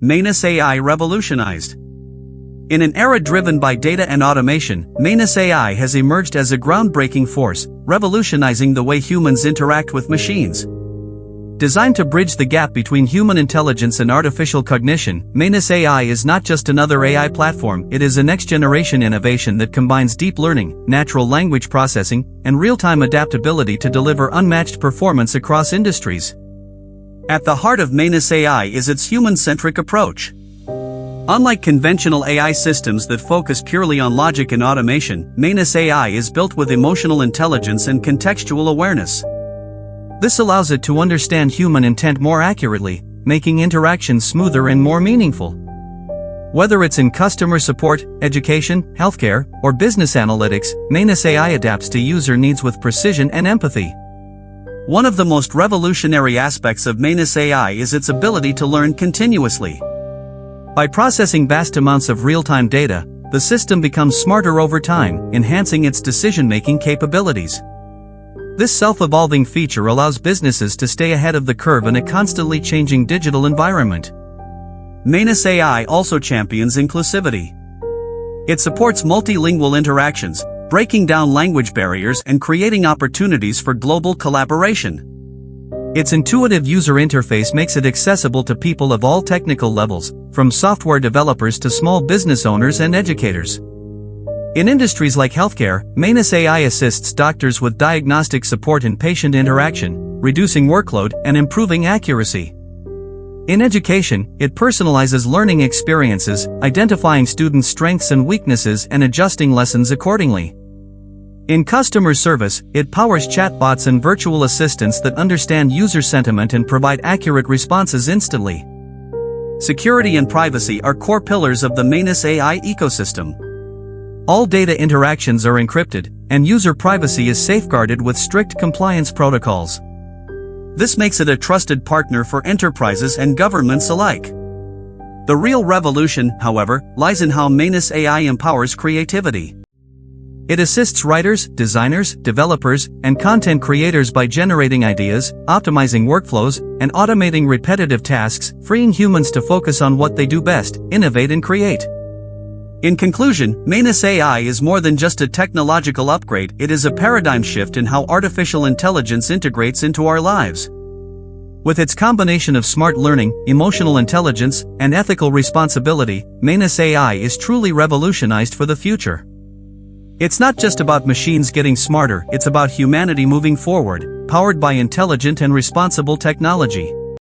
MANUS AI Revolutionized. In an era driven by data and automation, MANUS AI has emerged as a groundbreaking force, revolutionizing the way humans interact with machines. Designed to bridge the gap between human intelligence and artificial cognition, MANUS AI is not just another AI platform, it is a next-generation innovation that combines deep learning, natural language processing, and real-time adaptability to deliver unmatched performance across industries. At the heart of MANUS AI is its human-centric approach. Unlike conventional AI systems that focus purely on logic and automation, MANUS AI is built with emotional intelligence and contextual awareness. This allows it to understand human intent more accurately, making interactions smoother and more meaningful. Whether it's in customer support, education, healthcare, or business analytics, MANUS AI adapts to user needs with precision and empathy. One of the most revolutionary aspects of MANUS AI is its ability to learn continuously. By processing vast amounts of real-time data, the system becomes smarter over time, enhancing its decision-making capabilities. This self-evolving feature allows businesses to stay ahead of the curve in a constantly changing digital environment. MANUS AI also champions inclusivity. It supports multilingual interactions, breaking down language barriers and creating opportunities for global collaboration. Its intuitive user interface makes it accessible to people of all technical levels, from software developers to small business owners and educators. In industries like healthcare, MANUS AI assists doctors with diagnostic support and patient interaction, reducing workload and improving accuracy. In education, it personalizes learning experiences, identifying students' strengths and weaknesses and adjusting lessons accordingly. In customer service, it powers chatbots and virtual assistants that understand user sentiment and provide accurate responses instantly. Security and privacy are core pillars of the MANUS AI ecosystem. All data interactions are encrypted, and user privacy is safeguarded with strict compliance protocols. This makes it a trusted partner for enterprises and governments alike. The real revolution, however, lies in how MANUS AI empowers creativity. It assists writers, designers, developers, and content creators by generating ideas, optimizing workflows, and automating repetitive tasks, freeing humans to focus on what they do best, innovate and create. In conclusion, MANUS AI is more than just a technological upgrade, it is a paradigm shift in how artificial intelligence integrates into our lives. With its combination of smart learning, emotional intelligence, and ethical responsibility, MANUS AI is truly revolutionized for the future. It's not just about machines getting smarter, it's about humanity moving forward, powered by intelligent and responsible technology.